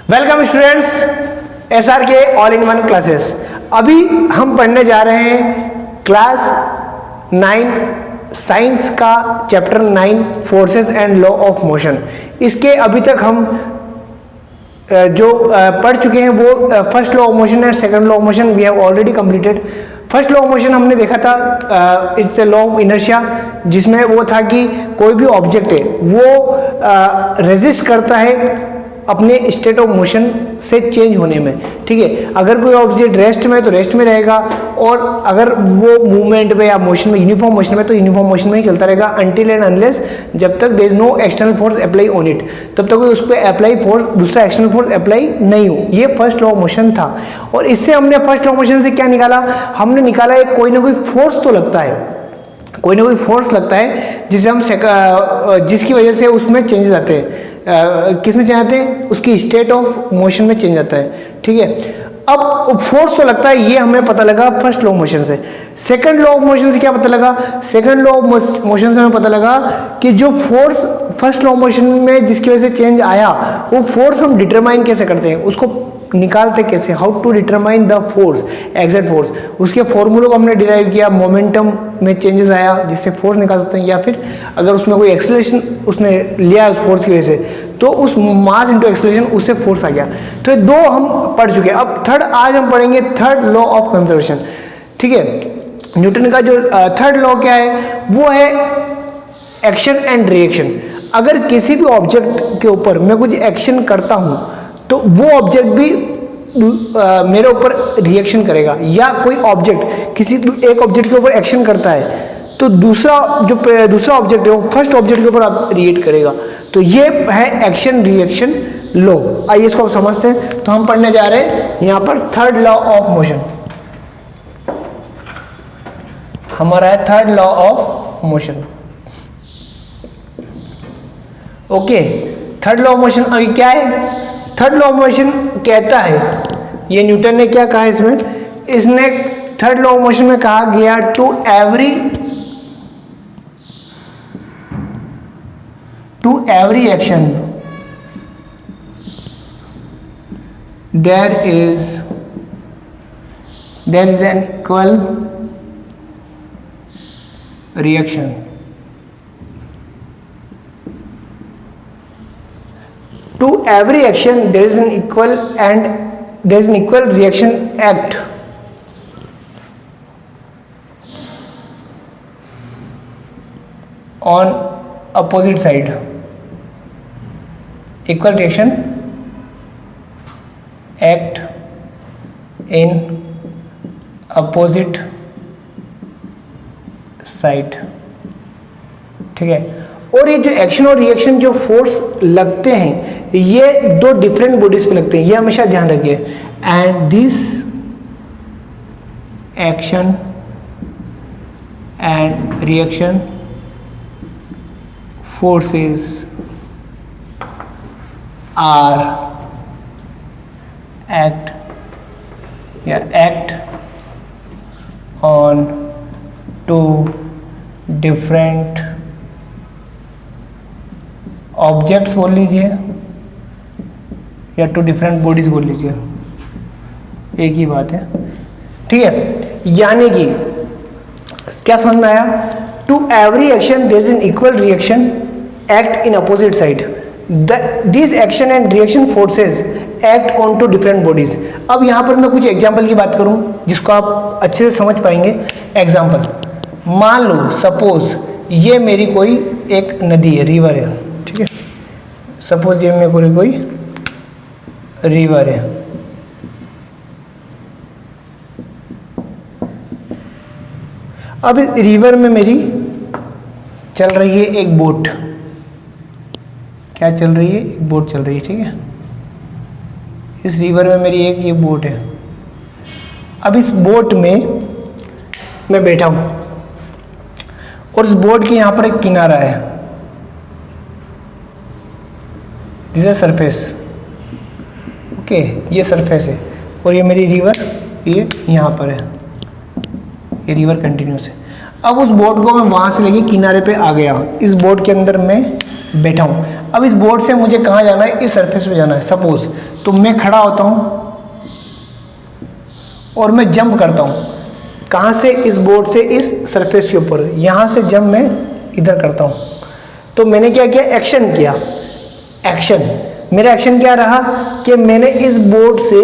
Welcome students, SRK all in one classes. अभी हम पढ़ने जा रहे हैं क्लास 9 साइंस का chapter 9 forces and law of motion. इसके अभी तक हम जो पढ़ चुके हैं वो first law of motion and second law of motion we have already completed. First law of motion हमने देखा था, इट्स लॉ ऑफ इनर्शिया, जिसमें वो था कि कोई भी ऑब्जेक्ट है वो रेजिस्ट करता है अपने स्टेट ऑफ मोशन से चेंज होने में। ठीक है, अगर कोई ऑब्जेक्ट रेस्ट में है तो रेस्ट में रहेगा, और अगर वो मूवमेंट में या मोशन में, यूनिफॉर्म मोशन में, तो यूनिफॉर्म मोशन में ही चलता रहेगा अनटिल एंड अनलेस, जब तक there is no external force apply on it, तब तक उस पर अप्लाई फोर्स, दूसरा एक्सटर्नल फोर्स अप्लाई नहीं हो। ये फर्स्ट लॉ ऑफ मोशन था। और इससे हमने फर्स्ट लॉ ऑफ मोशन से क्या निकाला? हमने निकाला एक कोई ना कोई फोर्स तो लगता है, कोई ना कोई फोर्स लगता है जिसे हम जिसकी वजह से उसमें चेंजेस आते हैं। किस में चेंज आते हैं? उसकी स्टेट ऑफ मोशन में चेंज आता है। ठीक है, अब फोर्स तो लगता है, ये हमें पता लगा फर्स्ट लॉ ऑफ मोशन से। सेकंड लॉ ऑफ मोशन से क्या पता लगा? सेकंड लॉ ऑफ मोशन से हमें पता लगा कि जो force first law of motion में जिसकी वजह से चेंज आया, वो फोर्स हम डिटरमाइन कैसे करते हैं, उसको निकालते कैसे, how to determine the force, exact force. उसके फॉर्मूले को हमने डिराइव किया, मोमेंटम में चेंजेस आया जिससे फोर्स निकाल सकते हैं, या फिर अगर उसमें कोई एक्सेलरेशन उसने लिया उस फोर्स की वजह से, तो उस मास इंटू एक्सेलरेशन उससे फोर्स आ गया। तो ये दो हम पढ़ चुके हैं। अब थर्ड आज हम पढ़ेंगे थर्ड लॉ ऑफ कंजर्वेशन। ठीक है, न्यूटन का जो थर्ड लॉ क्या है, वो है एक्शन एंड रिएक्शन। अगर किसी भी ऑब्जेक्ट के ऊपर मैं कुछ एक्शन करता हूं तो वो ऑब्जेक्ट भी मेरे ऊपर रिएक्शन करेगा, या कोई ऑब्जेक्ट किसी एक ऑब्जेक्ट के ऊपर एक्शन करता है तो दूसरा ऑब्जेक्ट है वो फर्स्ट ऑब्जेक्ट के ऊपर आप रिएक्ट करेगा। तो ये है एक्शन रिएक्शन लॉ। आइए इसको आप समझते हैं। तो हम पढ़ने जा रहे हैं यहाँ पर थर्ड लॉ ऑफ मोशन। हमारा है third law of motion. Okay, third law of motion अभी क्या है? थर्ड लॉ ऑफ मोशन कहता है, ये न्यूटन ने क्या कहा इसमें, इसने थर्ड लॉ ऑफ मोशन में कहा गया to every action there is an equal reaction. To every action there is an equal reaction act on opposite side. Equal reaction act in opposite side. ठीक है, और ये जो एक्शन और reaction जो फोर्स लगते हैं ये दो डिफरेंट बॉडीज पे लगते हैं, ये हमेशा ध्यान रखिए। And this action and reaction forces are act on two different objects बोल लीजिए या टू डिफरेंट बॉडीज बोल लीजिए, एक ही बात है। ठीक है, यानी कि क्या समझ में आया? To every action there is an equal reaction act in opposite side. This action and reaction forces act on two different bodies. अब यहाँ पर मैं कुछ एग्जाम्पल की बात करूँ जिसको आप अच्छे से समझ पाएंगे। एग्जाम्पल, मान लो सपोज ये मेरी कोई एक नदी है, रिवर है। ठीक है, सपोज ये मेरी कोई रिवर है। अब इस रिवर में मेरी चल रही है एक बोट। क्या चल रही है? एक बोट चल रही है। ठीक है, इस रिवर में मेरी एक ये बोट है। अब इस बोट में मैं बैठा हूं और इस बोट के यहां पर एक किनारा है, दिस इज सरफेस। ओके, ये सरफेस है और ये मेरी रिवर ये यहाँ पर है, ये रिवर कंटिन्यूस है। अब उस बोट को मैं वहाँ से लेके किनारे पे आ गया, इस बोट के अंदर मैं बैठा हूँ। अब इस बोर्ड से मुझे कहाँ जाना है, इस सरफेस पे जाना है सपोज। तो मैं खड़ा होता हूँ और मैं जंप करता हूँ, कहाँ से, इस बोर्ड से इस सरफेस के ऊपर, यहाँ से जंप मैं इधर करता हूँ। तो मैंने क्या किया, एक्शन किया। एक्शन, मेरा एक्शन क्या रहा कि मैंने इस बोर्ड से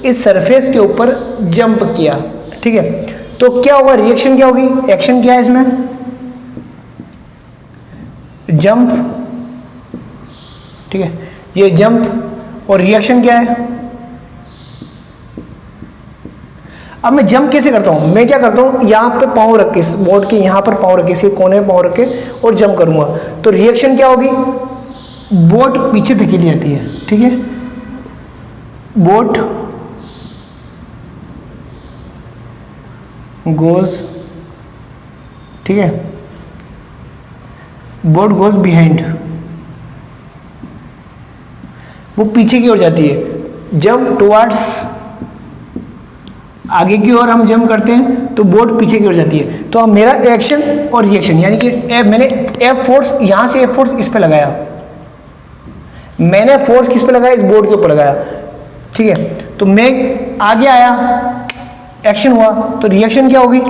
इस सरफेस के ऊपर जंप किया, ठीक है। तो क्या होगा, रिएक्शन क्या होगी, एक्शन क्या है इसमें, जंप, ठीक है, ये जंप, और रिएक्शन क्या है। अब मैं जंप कैसे करता हूं, मैं क्या करता हूं, यहां पे पांव रख के, इस बोर्ड के यहां पर पांव रख के, इसके कोने में पांव रख के और जंप करूंगा। तो रिएक्शन क्या होगी, बोट पीछे धकेली जाती है, ठीक है, बोट गोज, ठीक है, बोट गोज बिहाइंड, वो पीछे की ओर जाती है। जंप टुवर्ड्स, आगे की ओर हम जंप करते हैं तो बोट पीछे की ओर जाती है। तो अब मेरा एक्शन और रिएक्शन, यानी कि मैंने एफ फोर्स, यहां से एफ फोर्स इस पे लगाया, मैंने फोर्स किस पे लगाया, इस बोर्ड के ऊपर लगाया, ठीक है। तो मैं आगे आया, एक्शन हुआ, तो रिएक्शन क्या होगी,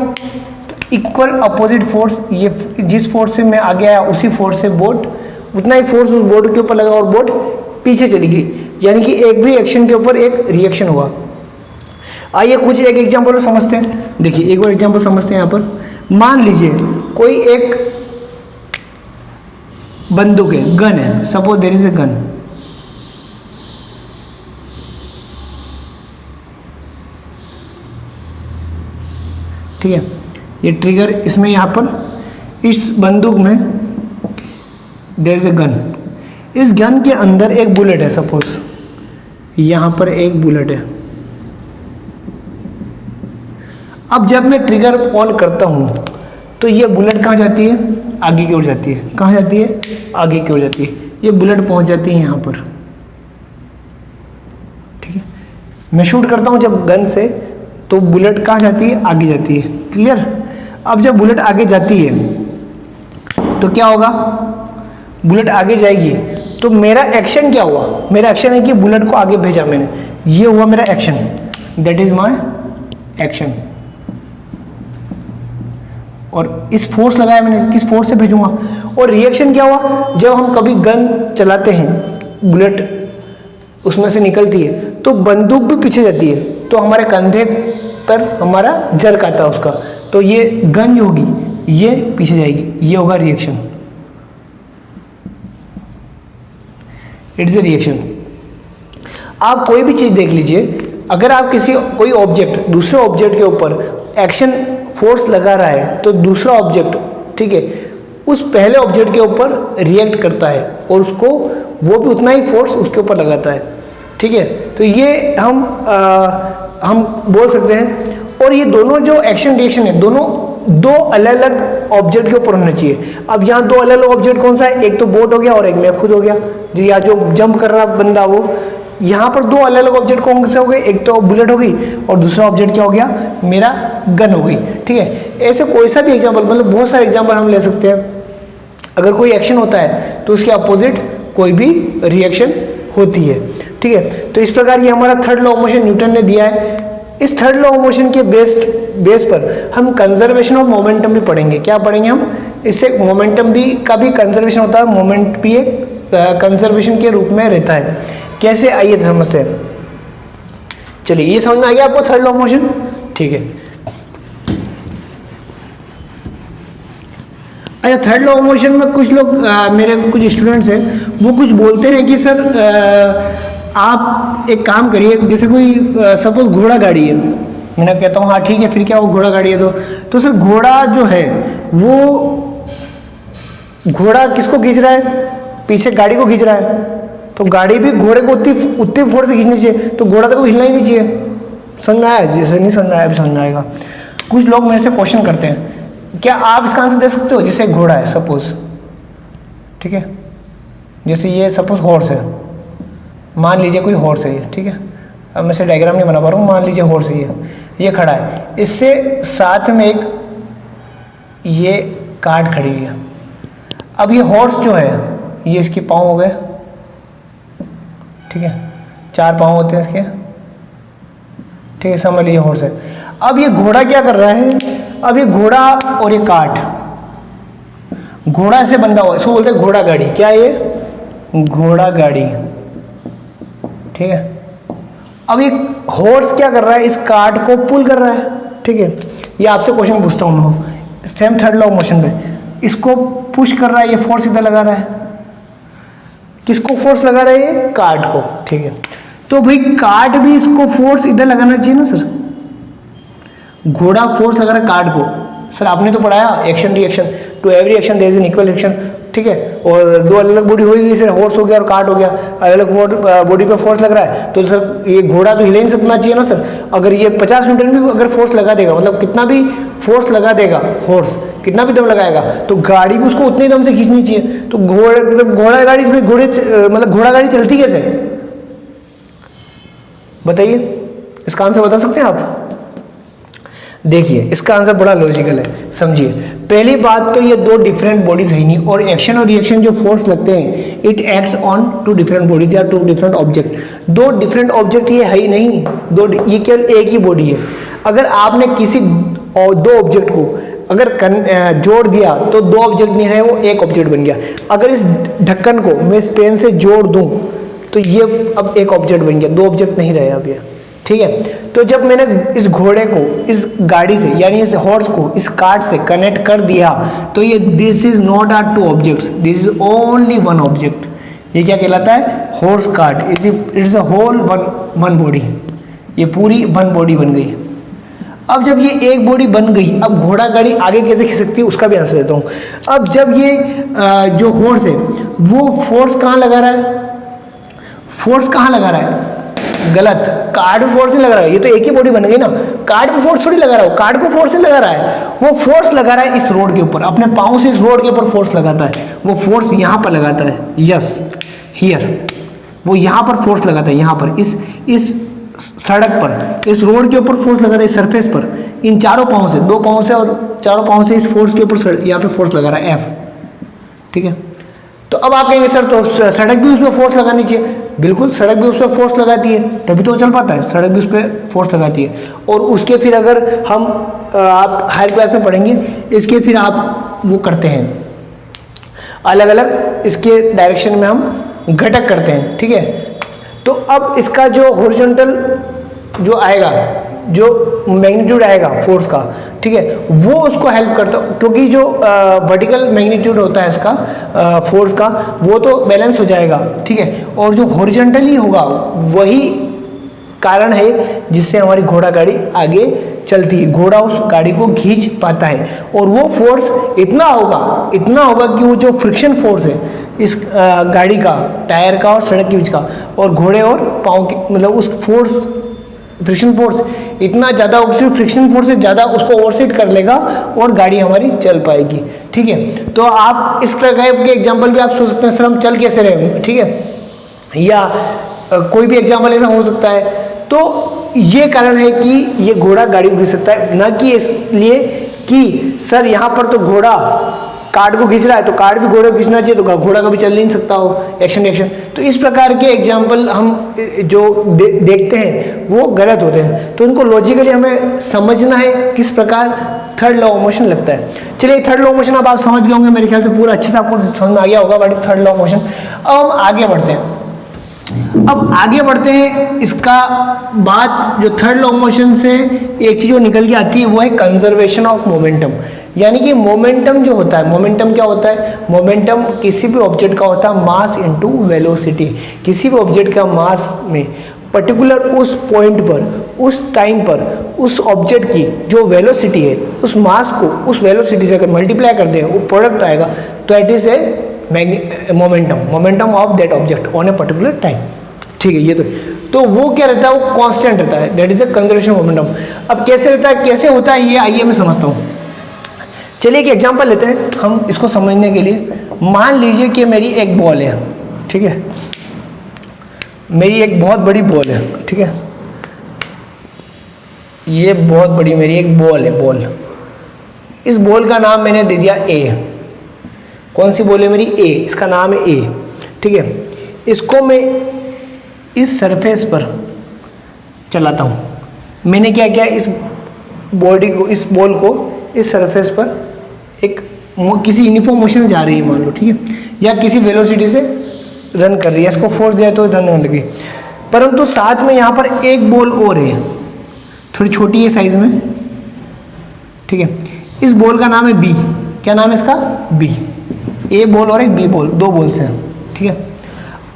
इक्वल अपोजिट फोर्स, ये जिस फोर्स से मैं आगे आया उसी फोर्स से बोट, उतना ही फोर्स उस बोर्ड के ऊपर लगा और बोट पीछे चली गई, यानी कि एक भी एक्शन के ऊपर एक रिएक्शन हुआ। आइए कुछ एक एग्जाम्पल समझते हैं। देखिए एक और एग्जाम्पल समझते हैं। यहाँ पर मान लीजिए कोई एक बंदूक है, गन है, suppose there is a gun, ठीक है, ये ट्रिगर, इसमें यहाँ पर इस बंदूक में देयर इज ए गन, इस गन के अंदर एक बुलेट है, सपोज यहाँ पर एक बुलेट है। अब जब मैं ट्रिगर ऑन करता हूँ तो ये बुलेट कहाँ जाती है, आगे की ओर जाती है, कहाँ जाती है, आगे की ओर जाती है, ये बुलेट पहुँच जाती है यहाँ पर, ठीक है। मैं शूट करता हूँ जब गन से तो बुलेट कहाँ जाती है, आगे जाती है, क्लियर। अब जब बुलेट आगे जाती है तो क्या होगा, बुलेट आगे जाएगी तो मेरा एक्शन क्या हुआ, मेरा एक्शन है कि बुलेट को आगे भेजा मैंने, ये हुआ मेरा action, that is my action. और इस फोर्स लगाया मैंने, किस फोर्स से भेजूंगा। और रिएक्शन क्या हुआ, जब हम कभी गन चलाते हैं, बुलेट उसमें से निकलती है तो बंदूक भी पीछे जाती है, तो हमारे कंधे पर हमारा जर्क आता है उसका, तो ये गन जो होगी ये पीछे जाएगी, ये होगा रिएक्शन, इट्स ए रिएक्शन। आप कोई भी चीज़ देख लीजिए, अगर आप कोई ऑब्जेक्ट दूसरे ऑब्जेक्ट के ऊपर एक्शन फोर्स लगा रहा है तो दूसरा ऑब्जेक्ट, ठीक है, उस पहले ऑब्जेक्ट के ऊपर रिएक्ट करता है और उसको वो भी उतना ही फोर्स उसके ऊपर लगाता है, ठीक है। तो ये हम बोल सकते हैं। और ये दोनों जो एक्शन रिएक्शन है, दोनों दो अलग अलग ऑब्जेक्ट के ऊपर होना चाहिए। अब यहाँ दो अलग अलग ऑब्जेक्ट कौन सा है, एक तो बोट हो गया और एक मैं खुद हो गया, जी, या जो जंप कर रहा बंदा वो। यहाँ पर दो अलग अलग ऑब्जेक्ट कौन से हो गए, एक तो बुलेट हो गई और दूसरा ऑब्जेक्ट क्या हो गया, मेरा गन हो गई, ठीक है। ऐसे कोई सा भी एग्जाम्पल, मतलब बहुत सारे एग्जाम्पल हम ले सकते हैं। अगर कोई एक्शन होता है तो उसके अपोजिट कोई भी रिएक्शन होती है, ठीक है। तो इस प्रकार ये हमारा third law of motion Newton ने दिया है। इस थर्ड लॉ ऑफ मोशन के बेस पर हम कंजर्वेशन ऑफ मोमेंटम भी पढ़ेंगे। क्या पढ़ेंगे हम, इससे मोमेंटम भी का भी कंजर्वेशन होता है, मोमेंट भी एक कंजर्वेशन के रूप में रहता है। कैसे, आइए समझते हैं। चलिए ये समझ में आ गया आपको थर्ड लॉ ऑफ मोशन, ठीक है। अच्छा, थर्ड लॉ ऑफ मोशन में कुछ लोग मेरे कुछ स्टूडेंट्स हैं, वो कुछ बोलते हैं कि सर आप एक काम करिए, जैसे कोई सपोज घोड़ा गाड़ी है, मैं कहता हूँ हाँ ठीक है, फिर क्या, वो घोड़ा गाड़ी है तो सर घोड़ा जो है वो घोड़ा किसको खींच रहा है, पीछे गाड़ी को खींच रहा है, तो गाड़ी भी घोड़े को उतनी फोर्स से खींचनी चाहिए, तो घोड़ा तो हिलना ही नहीं चाहिए। समझ आया, जैसे नहीं समझ आया अभी समझ आएगा। कुछ लोग मेरे से क्वेश्चन करते हैं, क्या आप इसका आंसर दे सकते हो, जैसे घोड़ा है सपोज, ठीक है, जैसे ये सपोज हॉर्स है, मान लीजिए कोई हॉर्स है ये, ठीक है, अब मैं से डायग्राम नहीं बना पा रहा हूँ, मान लीजिए हॉर्स है ये खड़ा है, इससे साथ में एक ये कार्ट खड़ी हुई है। अब ये हॉर्स जो है ये इसके पाँव हो गए, ठीक है, 4 पाँव होते हैं इसके, ठीक है, समझ लीजिए हॉर्स है। अब ये घोड़ा क्या कर रहा है, अब ये घोड़ा और ये कार्ट, घोड़ा से बंधा हुआ, इसको बोलते हैं घोड़ा गाड़ी। क्या है ये? घोड़ा गाड़ी, ठीक है। अब ये हॉर्स क्या कर रहा है, इस कार्ट को पुल कर रहा है, ठीक है। ये आपसे क्वेश्चन पूछता हूँ मैं, same third law of motion में, इसको पुश कर रहा है, ये फोर्स इधर लगा रहा है, किसको फोर्स लगा रहा है? ये कार्ट को, ठीक है। तो भाई कार्ट भी इसको फोर्स इधर लगाना चाहिए ना सर, घोड़ा फोर्स लगा रहा है कार्ट को। सर आपने तो पढ़ाया action reaction, to every action there is an equal reaction, ठीक है। और दो अलग अलग बॉडी हुई हुई, सर हॉर्स हो गया और कार्ट हो गया, अलग अलग बॉडी पे फोर्स लग रहा है, तो सर ये घोड़ा तो हिले नहीं सकना चाहिए ना सर। अगर ये 50 न्यूटन भी अगर फोर्स लगा देगा, मतलब कितना भी फोर्स लगा देगा हॉर्स, कितना भी दम लगाएगा, तो गाड़ी भी उसको उतने दम से खींचनी चाहिए। तो घोड़ा गाड़ी इसमें मतलब घोड़ा गाड़ी चलती कैसे, बताइए, इसका आंसर बता सकते हैं आप? देखिए इसका आंसर बड़ा लॉजिकल है, समझिए। पहली बात तो ये दो डिफरेंट बॉडीज है नहीं, और एक्शन और रिएक्शन जो फोर्स लगते हैं it acts on two different bodies या टू डिफरेंट ऑब्जेक्ट। दो डिफरेंट ऑब्जेक्ट ये है ही नहीं, ये केवल एक ही बॉडी है। अगर आपने किसी दो ऑब्जेक्ट को अगर जोड़ दिया तो दो ऑब्जेक्ट नहीं रहे, वो एक ऑब्जेक्ट बन गया। अगर इस ढक्कन को मैं इस पेन से जोड़ दूं तो ये अब एक ऑब्जेक्ट बन गया, दो ऑब्जेक्ट नहीं रहे अब ये, ठीक है। तो जब मैंने इस घोड़े को इस गाड़ी से यानी इस हॉर्स को इस कार्ट से कनेक्ट कर दिया, तो ये this is not are two objects, this is only one object. ये क्या कहलाता है? Horse cart. It is a whole one body, ये पूरी वन बॉडी बन गई। अब जब ये एक बॉडी बन गई, अब घोड़ा गाड़ी आगे कैसे खिंच सकती है उसका भी आंसर देता हूँ। अब जब ये जो हॉर्स है वो फोर्स कहाँ लगा रहा है? फोर्स कहाँ लगा रहा है? गलत, कार्ड पे फोर्स नहीं लगा रहा है, ये तो एक ही बॉडी बन गई ना। कार्ड पे फोर्स थोड़ी लगा रहा है, कार्ड को फोर्स नहीं लगा रहा है, वो फोर्स लगा रहा है इस रोड के ऊपर, अपने पाँव से इस रोड के ऊपर फोर्स लगाता है। वो फोर्स यहाँ पर लगाता है, यस हियर, वो यहाँ पर फोर्स लगाता है, यहाँ पर इस सड़क पर, इस रोड के ऊपर फोर्स लगाता है, इस सरफेस पर, इन चारों पाँव से, दो पाँव से और चारों पाँव से इस फोर्स के ऊपर यहाँ पे फोर्स लगा रहा है एफ, ठीक है। तो अब आप कहेंगे सर तो सड़क भी उसमें फोर्स लगानी चाहिए। बिल्कुल, सड़क भी उस पर फोर्स लगाती है तभी तो चल पाता है, सड़क भी उस पर फोर्स लगाती है। और उसके फिर अगर हम आप हायर क्लास में पढ़ेंगे, इसके फिर आप वो करते हैं अलग अलग इसके डायरेक्शन में हम घटक करते हैं, ठीक है। तो अब इसका जो हॉरिजॉन्टल जो आएगा, जो मैग्नीट्यूड आएगा फोर्स का, ठीक है, वो उसको हेल्प करता है, क्योंकि जो वर्टिकल मैग्नीट्यूड होता है इसका फोर्स का, वो तो बैलेंस हो जाएगा, ठीक है। और जो हॉरिजॉन्टली होगा वही कारण है जिससे हमारी घोड़ा गाड़ी आगे चलती है, घोड़ा उस गाड़ी को खींच पाता है। और वो फोर्स इतना होगा कि वो जो फ्रिक्शन फोर्स है इस गाड़ी का, टायर का और सड़क के बीच का, और घोड़े और पाँव की, मतलब उस फोर्स फ्रिक्शन फोर्स इतना ज़्यादा होगा, सिर्फ फ्रिक्शन फोर्स से ज़्यादा उसको ओवरसीट कर लेगा और गाड़ी हमारी चल पाएगी, ठीक है। तो आप इस प्रकार के एग्जांपल भी आप सोच सकते हैं, सर हम चल कैसे रहे, ठीक है, या कोई भी एग्जांपल ऐसा हो सकता है। तो ये कारण है कि ये घोड़ा गाड़ी को खींच सकता है, ना कि इसलिए कि सर यहाँ पर तो घोड़ा कार्ड को खींच रहा है तो कार्ड भी घोड़े को खींचना चाहिए, तो घोड़ा कभी चल नहीं सकता हो, एक्शन रिएक्शन। तो इस प्रकार के एग्जाम्पल हम जो देखते हैं वो गलत होते हैं, तो उनको लॉजिकली हमें समझना है किस प्रकार थर्ड लॉ ऑफ मोशन लगता है। चलिए थर्ड लॉ ऑफ मोशन अब आप समझ गए होंगे, मेरे ख्याल से पूरा अच्छे से आपको समझ में आ गया होगा what is third law of motion. अब हम आगे बढ़ते हैं, इसका बाद जो थर्ड लॉ ऑफ मोशन से एक चीज जो निकल के आती है वो है कंजर्वेशन ऑफ मोमेंटम। यानी कि मोमेंटम जो होता है, मोमेंटम क्या होता है? मोमेंटम किसी भी ऑब्जेक्ट का होता है मास इनटू वेलोसिटी। किसी भी ऑब्जेक्ट का मास में पर्टिकुलर उस पॉइंट पर, उस टाइम पर, उस ऑब्जेक्ट की जो वेलोसिटी है, उस मास को उस वेलोसिटी से अगर मल्टीप्लाई कर दें वो प्रोडक्ट आएगा, तो it is a momentum of that object on a particular time, ठीक है। ये तो वो क्या रहता है? वो कांस्टेंट रहता है, that is a conservation momentum. अब कैसे रहता है, कैसे होता है, ये आइए मैं समझता हूँ। चलिए एक एग्जांपल लेते हैं हम इसको समझने के लिए। मान लीजिए कि मेरी एक बॉल है, ठीक है, मेरी एक बहुत बड़ी बॉल है, ठीक है, ये बहुत बड़ी मेरी एक बॉल है, बॉल। इस बॉल का नाम मैंने दे दिया ए। कौन सी बॉल है मेरी? ए, इसका नाम है ए, ठीक है। इसको मैं इस सरफेस पर चलाता हूँ। मैंने क्या किया, इस बॉडी को, इस बॉल को इस सरफेस पर एक किसी यूनिफॉर्म मोशन जा रही है मान लो, ठीक है, या किसी वेलोसिटी से रन कर रही है, इसको फोर्स दिया तो रन होने लगी। परंतु साथ में यहाँ पर एक बॉल और है, थोड़ी छोटी है साइज में, ठीक है। इस बॉल का नाम है बी। क्या नाम है इसका? बी। ए बॉल और एक बी बॉल, दो बॉल्स हैं, ठीक है।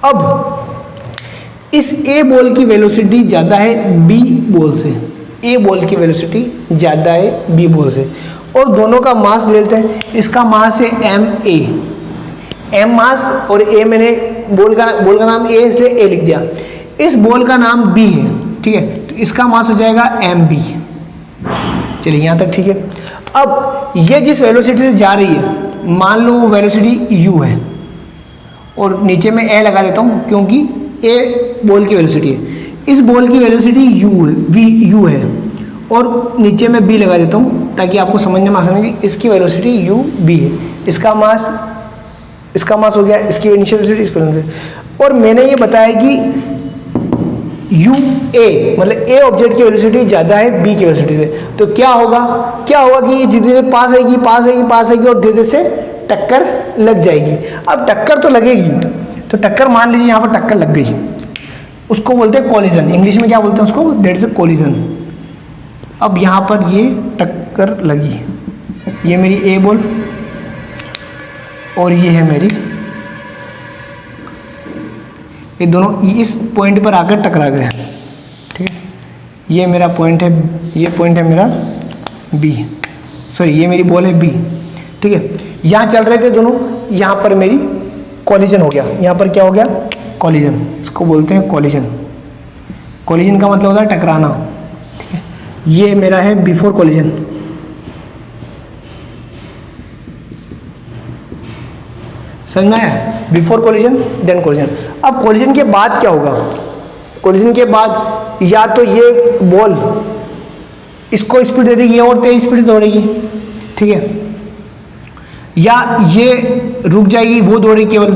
अब इस ए बॉल की वेलोसिटी ज़्यादा है बी बॉल से, ए बॉल की वेलोसिटी ज़्यादा है बी बॉल से, और दोनों का मास ले लेते हैं। इसका मास है एम ए, एम मास और ए, मैंने बॉल का नाम ए इसलिए ए लिख दिया। इस बॉल का नाम बी है, ठीक है, तो इसका मास हो जाएगा एम बी। चलिए यहाँ तक ठीक है। अब ये जिस वेलोसिटी से जा रही है, मान लो वो वेलोसिटी यू है, और नीचे में ए लगा देता हूँ क्योंकि ए बॉल की वेलोसिटी है। इस बॉल की वेलोसिटी यू है, वी यू है, और नीचे में बी लगा देता हूँ ताकि आपको समझने में आसान है कि इसकी वेलोसिटी यू बी है। इसका मास हो गया, इसकी इनिशियल वेलोसिटी, इस पर। और मैंने ये बताया कि यू ए मतलब ए ऑब्जेक्ट की वेलोसिटी ज़्यादा है बी की वेलोसिटी से, तो क्या होगा कि ये धीरे धीरे पास आएगी और धीरे से टक्कर लग जाएगी। अब टक्कर तो लगेगी, तो टक्कर मान लीजिए यहाँ पर टक्कर लग गई, उसको बोलते हैं कोलिजन। इंग्लिश में क्या बोलते हैं उसको? That is a collision. अब यहाँ पर ये टक्कर लगी, ये मेरी ए बॉल और ये है मेरी, ये दोनों इस पॉइंट पर आकर टकरा गए, ठीक है। ये मेरा पॉइंट है, ये पॉइंट है मेरा बी, सॉरी ये मेरी बॉल है बी, ठीक है। यहाँ चल रहे थे दोनों, यहाँ पर मेरी कॉलिजन हो गया। यहाँ पर क्या हो गया? कॉलिजन। इसको बोलते हैं कॉलिजन। कॉलिजन का मतलब होता है टकराना, ठीक है। ये मेरा है बिफोर कॉलिजन, समझ में आया? Before collision then collision. अब कॉलिजन के बाद क्या होगा? कॉलिजन के बाद या तो ये बॉल इसको स्पीड दे देगी और तेज स्पीड से दौड़ेगी, ठीक है, या ये रुक जाएगी, वो दौड़ेगी केवल,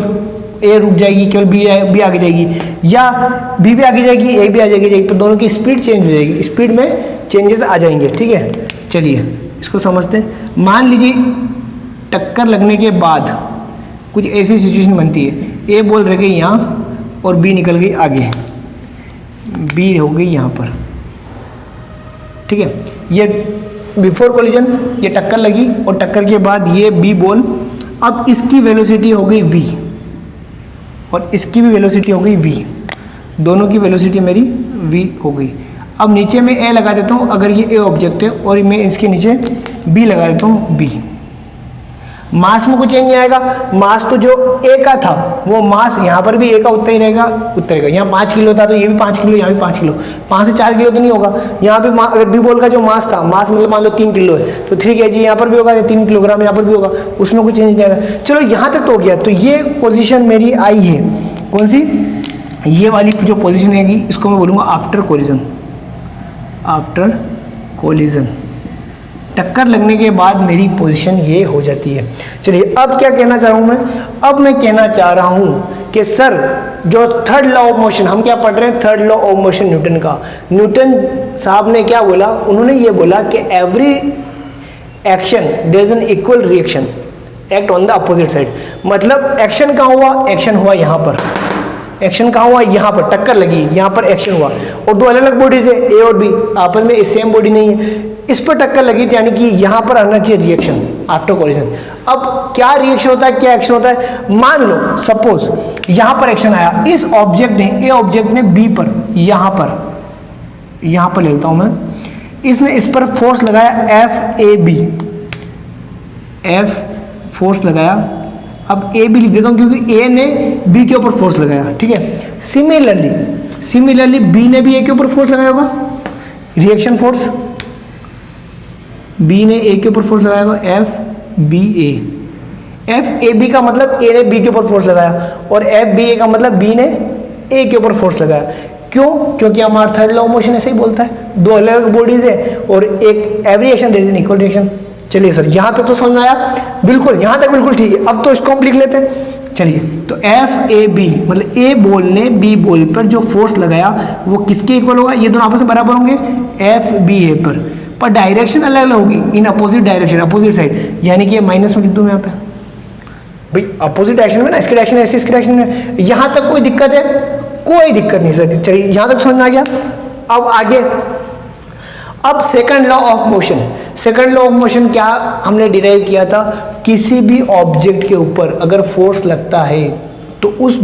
ए रुक जाएगी, केवल बी आगे जाएगी, या बी भी आगे जाएगी, ए भी आगे जाएगी, दोनों की स्पीड चेंज हो जाएगी, स्पीड में चेंजेस आ जाएंगे, ठीक है। चलिए इसको समझते हैं। मान लीजिए टक्कर लगने के बाद कुछ ऐसी सिचुएशन बनती है, ए बॉल रह गई यहाँ और बी निकल गई आगे, बी हो गई यहाँ पर, ठीक है। ये बिफोर कॉलिजन, ये टक्कर लगी और टक्कर के बाद ये बी बॉल, अब इसकी वेलोसिटी हो गई v और इसकी भी वेलोसिटी हो गई v, दोनों की वेलोसिटी मेरी v हो गई। अब नीचे में a लगा देता हूँ अगर ये a ऑब्जेक्ट है, और मैं इसके नीचे b लगा देता हूँ b। मास में कुछ चेंज नहीं आएगा, मास तो जो a का था वो मास यहाँ पर भी a का उतना ही रहेगा, उतना रहेगा। यहाँ 5 किलो था तो ये भी 5 किलो, यहाँ भी 5 किलो, 5 से 4 किलो तो नहीं होगा। यहाँ पे अगर बी बॉल का जो मास था, मास मतलब मान लो 3 किलो है तो 3 kg यहाँ पर भी होगा, 3 किलोग्राम यहाँ पर भी होगा, उसमें कुछ चेंज नहीं आएगा। चलो यहाँ तक तो हो गया। तो ये पोजिशन मेरी आई है, कौन सी? ये वाली जो पोजिशन है इसको मैं बोलूँगा आफ्टर कोलिजन। आफ्टर कोलिजन टक्कर लगने के बाद मेरी पोजीशन ये हो जाती है। चलिए अब क्या कहना चाह रहा हूँ मैं? अब मैं कहना चाह रहा हूँ कि सर जो थर्ड लॉ ऑफ मोशन, हम क्या पढ़ रहे हैं? Third law of motion Newton का। न्यूटन साहब ने क्या बोला? उन्होंने ये बोला कि every action there is an equal reaction act on the opposite side. मतलब एक्शन कहाँ हुआ? एक्शन हुआ यहाँ पर। एक्शन कहाँ हुआ? यहाँ पर टक्कर लगी, यहाँ पर एक्शन हुआ, और दो अलग अलग बॉडीज है ए और बी, आपस में सेम बॉडी नहीं है, इस पर टक्कर लगी, यानी कि यहाँ पर आना चाहिए रिएक्शन आफ्टर कोलिजन। अब क्या रिएक्शन होता है, क्या एक्शन होता है? मान लो सपोज यहाँ पर एक्शन आया, इस ऑब्जेक्ट ने, ए ऑब्जेक्ट ने बी पर, यहाँ पर ले लेता हूँ मैं, इसने इस पर फोर्स लगाया एफ फोर्स लगाया। अब ए भी लिख देता हूँ क्योंकि ए ने बी के ऊपर फोर्स लगाया, ठीक है। सिमिलरली बी ने भी ए के ऊपर फोर्स लगाया होगा, रिएक्शन फोर्स। बी ने ए के ऊपर फोर्स लगाया होगा, एफ बी का मतलब ए ने बी के ऊपर फोर्स लगाया, और एफ बी ए का मतलब बी ने ए के ऊपर फोर्स लगाया। क्यों? क्योंकि हमारा थर्ड लॉ ऑफ मोशन ऐसे ही बोलता है, दो अलग अलग बॉडीज है और एक every action there is an equal reaction. चलिए सर, यहाँ तक तो समझ में आया, बिल्कुल यहाँ तक बिल्कुल ठीक है। अब तो इसको हम लिख लेते हैं। चलिए, तो एफ ए बी मतलब ए बॉल ने बी बॉल पर जो फोर्स लगाया वो किसके इक्वल होगा, ये दोनों आपस में बराबर होंगे एफ बी ए पर डायरेक्शन अलग अलग होगी, in opposite direction, opposite side, यानी कि ये माइनस में लिख दूँ मैं यहाँ पे भाई, अपोजिट डायरेक्शन में ना, इसके डायरेक्शन ऐसे, इसके डायरेक्शन में, यहाँ तक कोई दिक्कत है? कोई दिक्कत नहीं सर। चलिए यहाँ तक समझ में आ गया। अब आगे, अब second law of motion. Second law of motion क्या हमने डिराइव किया था, किसी भी ऑब्जेक्ट के ऊपर अगर फोर्स लगता है तो उस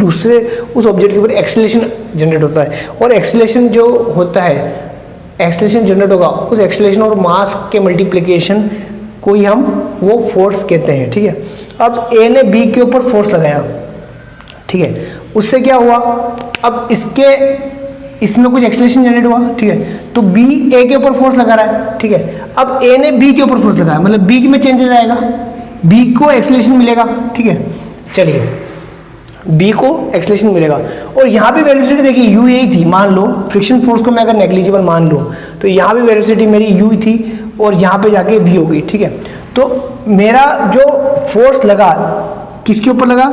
ऑब्जेक्ट के ऊपर एक्सेलरेशन जनरेट होता है, और एक्सेलरेशन जो होता है, एक्सेलरेशन जनरेट होगा, उस एक्सेलरेशन और मास के मल्टीप्लिकेशन को ही हम वो फोर्स कहते हैं, ठीक है। अब ए ने बी के ऊपर फोर्स लगाया, ठीक है, उससे क्या हुआ, अब इसमें कुछ एक्सेलरेशन जनरेट हुआ, ठीक है, तो बी ए के ऊपर फोर्स लगा रहा है, ठीक है। अब ए ने बी के ऊपर फोर्स लगाया, मतलब बी में चेंजेस आएगा, बी को एक्सेलरेशन मिलेगा, ठीक है। चलिए, बी को एक्सेलरेशन मिलेगा, और यहाँ भी वेलोसिटी देखिए यू यही थी, मान लो फ्रिक्शन फोर्स को मैं अगर नेग्लिजिबल मान लूँ तो यहाँ भी वेलोसिटी मेरी यू ही थी, और यहाँ पे जाके वी हो गई, ठीक है। तो मेरा जो फोर्स लगा किसके ऊपर लगा,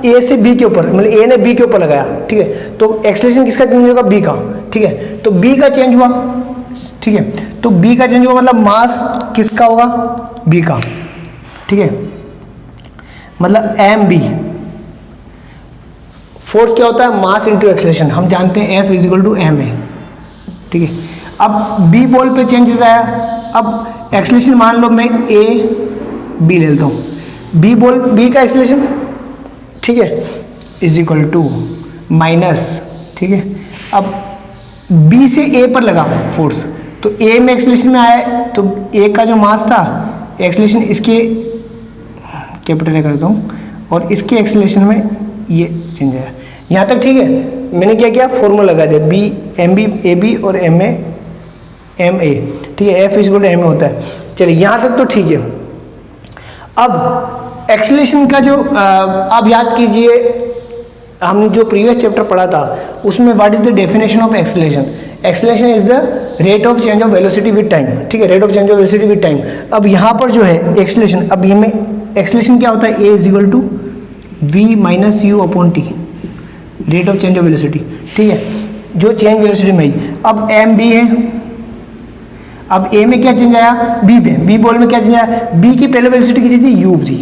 ए से बी के ऊपर, मतलब ए ने बी के ऊपर लगाया, ठीक है, तो एक्सेलरेशन किसका चेंज होगा, बी का, ठीक है। तो बी का चेंज हुआ, ठीक है, तो बी का चेंज हुआ मतलब मास किसका होगा, बी का, ठीक है, मतलब एम बी। फोर्स क्या होता है, मास इंटू एक्सेलरेशन, हम जानते हैं F is equal to M A, ठीक है। अब बी बॉल पे चेंजेस आया, अब एक्सेलरेशन मान लो मैं ए बी ले लेता हूँ, बी का एक्सेलरेशन, ठीक है, इज इक्वल टू माइनस, ठीक है। अब बी से ए पर लगा फोर्स, तो ए में एक्सेलरेशन में आया, तो ए का जो मास था, एक्सेलरेशन इसके कैपिटल ए करता हूँ, और इसके एक्सेलरेशन में ये चेंज आया, यहाँ तक ठीक है। मैंने क्या किया, फॉर्मूला लगा दिया, B M B A B और एम ए एम ए, ठीक है, F is equal to M A होता है। चलिए यहाँ तक तो ठीक है। अब एक्सेलरेशन का जो आप याद कीजिए, हमने जो प्रीवियस चैप्टर पढ़ा था उसमें what is the definition of acceleration, acceleration is the rate of change of velocity with time, ठीक है, rate of change of velocity with time. अब यहाँ पर जो है एक्सेलरेशन, अब ये में एक्सेलरेशन क्या होता है, a is equal to v minus u upon t, rate of change of velocity, ठीक है, जो चेंज वेलोसिटी में ही। अब एम बी है, अब ए में क्या चेंज आया, बी में, बी बॉल में क्या चेंज आया, बी की पहले वेलोसिटी कितनी थी, यू थी,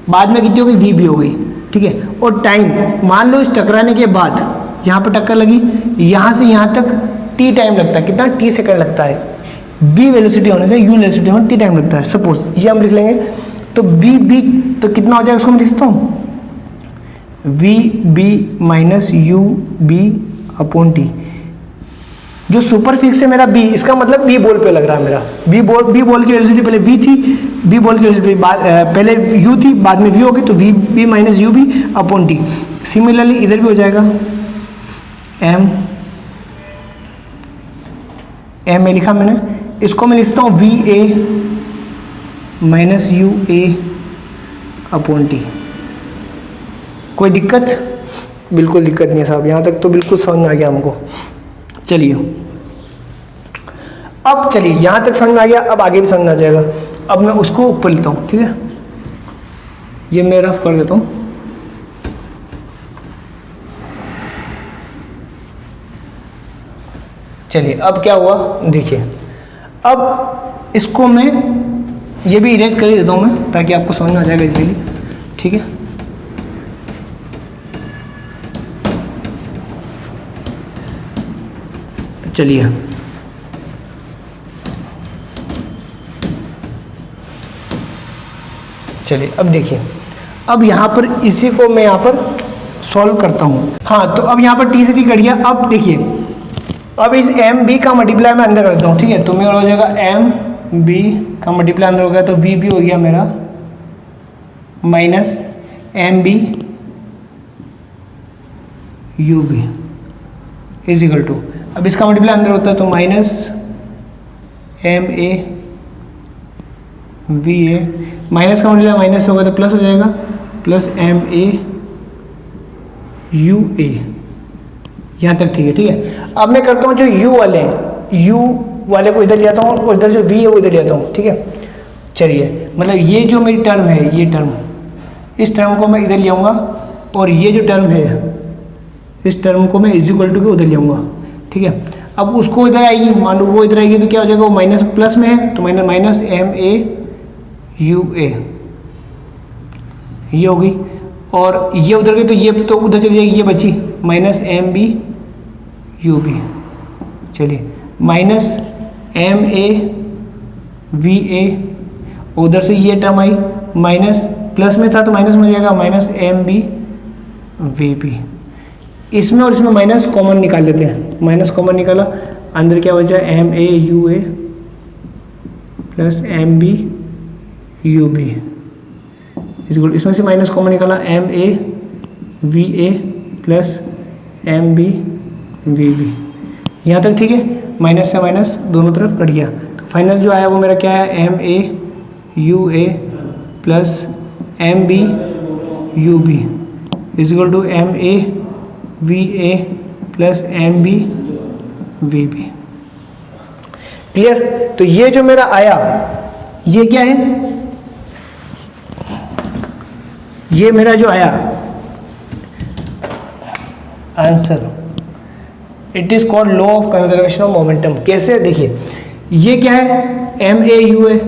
बाद में कितनी हो गई, वी भी हो गई, ठीक है। और टाइम मान लो इस टकराने के बाद यहाँ पर टक्कर लगी, यहाँ से यहाँ तक टी टाइम लगता है, कितना, टी सेकंड लगता है, वी वेलोसिटी होने से यू वेलोसिटी में टी टाइम लगता है, सपोज ये हम लिख लेंगे। तो वी बी तो कितना हो जाएगा, इसको मैं लिख सकता हूँ, V B minus U B upon T, जो सुपर फिक्स है मेरा बी, इसका मतलब बी बॉल पे लग रहा है मेरा, बी बॉल की वेलोसिटी पहले वी थी, बी बॉल की वेलोसिटी पहले यू थी, बाद में वी हो गई, तो V B minus U B upon T. Similarly इधर भी हो जाएगा, एम ए लिखा मैंने, इसको मैं लिखता हूँ we A minus U A upon T. कोई दिक्कत, बिल्कुल दिक्कत नहीं है साहब, यहाँ तक तो बिल्कुल समझ में आ गया हमको। चलिए, अब चलिए यहाँ तक समझ में आ गया, अब आगे भी समझ में आ जाएगा। अब मैं उसको ऊपर लेता हूँ, ठीक है, ये मैं रफ कर देता हूँ। चलिए, अब क्या हुआ देखिए, अब इसको मैं ये भी इरेज कर ही देता हूँ मैं, ताकि आपको समझ में आ जाएगा इजीली, ठीक है। चलिए, अब देखिए, अब यहाँ पर इसी को मैं यहाँ पर सॉल्व करता हूँ। हाँ, तो अब यहाँ पर टी से टी कट गया। अब देखिए, अब इस एम बी का मल्टीप्लाई मैं अंदर करता हूँ, ठीक है, तो मेरा हो जाएगा एम बी का मल्टीप्लाई अंदर हो गया, तो वी बी हो गया मेरा minus M B you B is equal to, अब इसका मल्टीप्लाई अंदर होता है तो minus M A V A, minus का मल्टीप्लाई माइनस होगा तो प्लस हो जाएगा, plus M A U A, यहाँ तक ठीक है, ठीक है। अब मैं करता हूँ जो यू वाले हैं, यू वाले को इधर ले आता हूँ, और इधर जो वी है वो इधर ले आता हूँ, ठीक है। चलिए, मतलब ये जो मेरी टर्म है, ये टर्म, इस टर्म को मैं इधर ले आऊँगा और ये जो टर्म है इस टर्म को मैं इज इक्वल टू के उधर ले आऊँगा, ठीक है। अब उसको इधर आएगी, मान लो वो इधर आएगी तो क्या हो जाएगा, वो माइनस प्लस में है तो माइनस एम ए यू ए, ये हो गई। और ये उधर गई तो ये तो उधर चली जाएगी, ये बची minus M B you b. चलिए, minus M A V a, उधर से ये टर्म आई, माइनस प्लस में था तो माइनस में हो जाएगा minus M B V B. इसमें और इसमें माइनस कॉमन निकाल लेते हैं, माइनस कॉमन निकाला, अंदर क्या बचा, M A U A plus M B you B, इसमें से माइनस कॉमन निकाला, M A V A plus M B V B. यहाँ तक ठीक है, माइनस से माइनस दोनों तरफ कट गया। तो फाइनल जो आया वो मेरा क्या है, M A U A plus M B you B is equal to M A V A plus M B V B. Clear? तो ये जो मेरा आया ये क्या है, ये मेरा जो आया answer, it is called law of conservation of momentum. कैसे, देखिए ये क्या है, एम ए यू ए,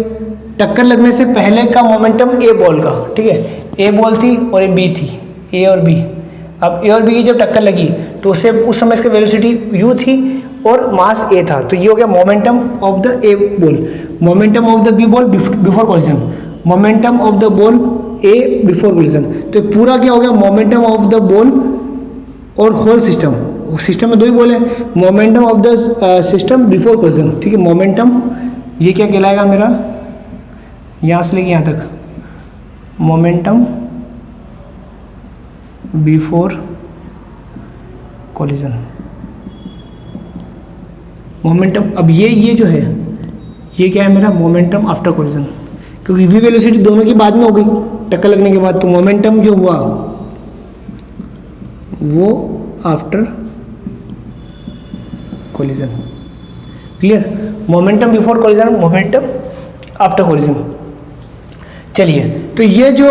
टक्कर लगने से पहले का मोमेंटम ए बॉल का, ठीक है, ए बॉल थी और ए बी थी, ए और बी। अब ए और बी की जब टक्कर लगी तो उससे उस समय इसका वेलोसिटी यू थी और मास ए था, तो ये हो गया momentum of the A ball, momentum of the B ball before collision, momentum of the ball A before collision. तो पूरा क्या हो गया, मोमेंटम ऑफ द बॉल और होल सिस्टम, सिस्टम में दो ही बॉल है, momentum of the system before collision, ठीक है। मोमेंटम ये क्या कहलाएगा मेरा, यहाँ से लेके यहाँ तक, मोमेंटम बिफोर कोलिजन, मोमेंटम। अब ये जो है ये क्या है मेरा, मोमेंटम आफ्टर कोलिजन, क्योंकि वी वेलोसिटी दोनों की बाद में हो गई टक्कर लगने के बाद, तो मोमेंटम जो हुआ वो after collision. Clear? Momentum before collision, momentum after collision. चलिए, तो ये जो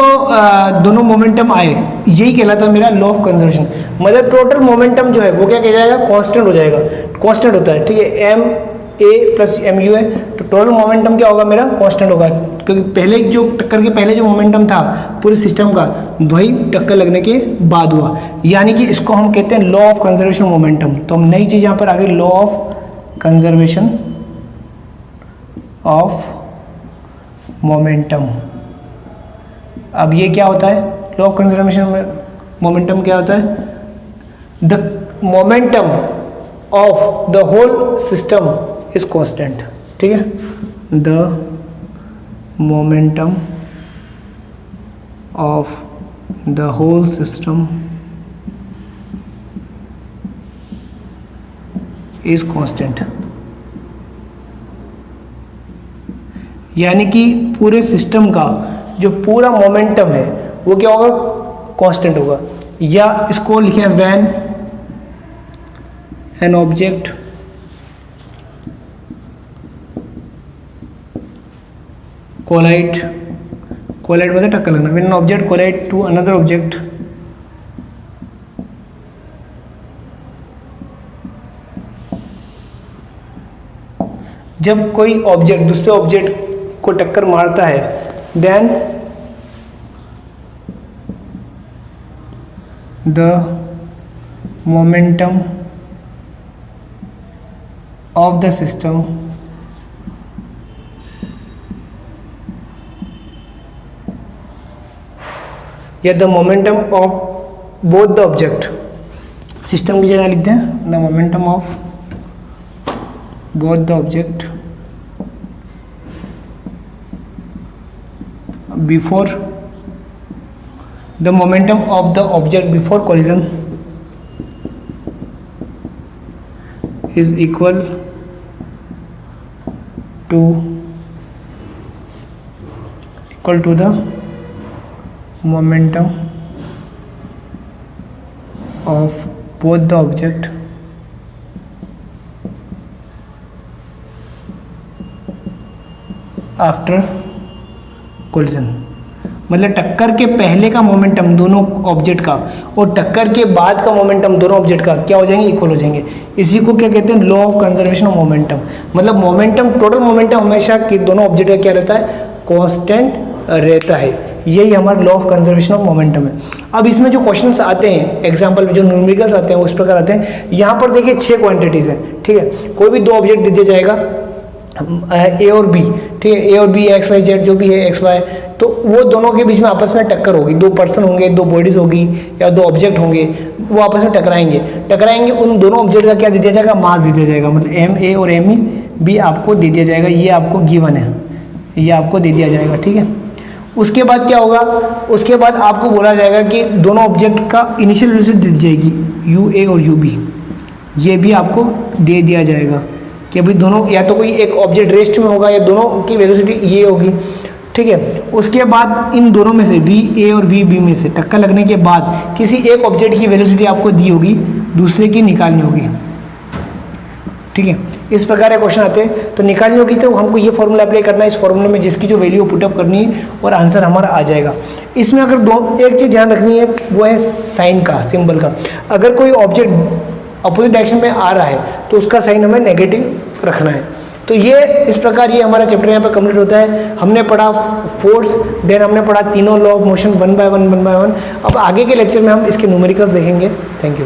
दोनों मोमेंटम आए यही कहलाता है मेरा लॉ ऑफ कंजर्वेशन। मतलब टोटल मोमेंटम जो है वो क्या कह जाएगा, कांस्टेंट हो जाएगा, कांस्टेंट होता है, ठीक है। M A plus M U है तो टोटल मोमेंटम क्या होगा मेरा, कांस्टेंट होगा, क्योंकि पहले जो टक्कर के पहले जो मोमेंटम था पूरे सिस्टम का वही टक्कर लगने के बाद हुआ, यानी कि इसको हम कहते हैं लॉ ऑफ कंजर्वेशन मोमेंटम। तो हम नई चीज़ यहाँ पर आ गई, law of conservation of momentum. अब ये क्या होता है, लॉ ऑफ कंजर्वेशन मोमेंटम क्या होता है, the momentum of the whole system is constant, ठीक है। The momentum of the whole system is constant, यानी कि पूरे सिस्टम का जो पूरा मोमेंटम है वो क्या होगा, कांस्टेंट होगा। या इसको लिखें, व्हेन एन ऑब्जेक्ट कोलाइड मतलब टक्कर लगना, when an object collide to another object जब कोई ऑब्जेक्ट दूसरे ऑब्जेक्ट को टक्कर मारता है, then the momentum of the system या the momentum of both the object, system की जगह लिखते हैं the momentum of both the object before the momentum of the object before collision is equal to the momentum of both the object after collision मतलब टक्कर के पहले का momentum दोनों ऑब्जेक्ट का और टक्कर के बाद का मोमेंटम दोनों ऑब्जेक्ट का क्या हो जाएंगे, इक्वल हो जाएंगे। इसी को क्या कहते हैं, law of conservation of momentum. मतलब मोमेंटम, टोटल मोमेंटम हमेशा कि दोनों ऑब्जेक्ट का क्या रहता है, कांस्टेंट रहता है। यही हमारा law of conservation of momentum है। अब इसमें जो क्वेश्चंस आते हैं एग्जांपल में, जो न्यूमेरिकल्स आते हैं वो इस प्रकार आते हैं। यहाँ पर देखिए 6 क्वांटिटीज़ हैं, ठीक है। कोई भी 2 ऑब्जेक्ट दे दिया जाएगा ए और बी, ठीक है, ए और बी एक्स वाई जेड जो भी है एक्स वाई, तो वो दोनों के बीच में आपस में टक्कर होगी। 2 पर्सन होंगे, 2 बॉडीज होगी या 2 ऑब्जेक्ट होंगे, वो आपस में टकराएंगे। उन दोनों ऑब्जेक्ट का क्या दे दिया जाएगा, मास दे दिया जाएगा। मतलब एम ए और एम ई बी आपको दे दिया जाएगा। ये आपको गिवन है, ये आपको दे दिया जाएगा, ठीक है। उसके बाद क्या होगा, उसके बाद आपको बोला जाएगा कि दोनों ऑब्जेक्ट का इनिशियल वेलोसिटी दी जाएगी, यू ए और यू बी, ये भी आपको दे दिया जाएगा कि अभी दोनों या तो कोई एक ऑब्जेक्ट रेस्ट में होगा या दोनों की वेलोसिटी ये होगी, ठीक है। उसके बाद इन दोनों में से वी ए और वी बी में से टक्कर लगने के बाद किसी एक ऑब्जेक्ट की वेलोसिटी आपको दी होगी, दूसरे की निकालनी होगी, ठीक है। इस प्रकार के क्वेश्चन आते हैं, तो निकालनी होगी तो हमको ये फॉर्मूला अप्लाई करना है। इस फॉर्मूले में जिसकी जो वैल्यू पुटअप करनी है और आंसर हमारा आ जाएगा। इसमें अगर एक चीज़ ध्यान रखनी है, वो है साइन का, सिंबल का। अगर कोई ऑब्जेक्ट अपोजिट डायरेक्शन में आ रहा है तो उसका साइन हमें नेगेटिव रखना है। तो ये इस प्रकार ये हमारा चैप्टर यहाँ पर कंप्लीट होता है। हमने पढ़ा फोर्स, देन हमने पढ़ा तीनों लॉ ऑफ मोशन 1 बाय 1। अब आगे के लेक्चर में हम इसके न्यूमेरिकल्स देखेंगे। Thank you.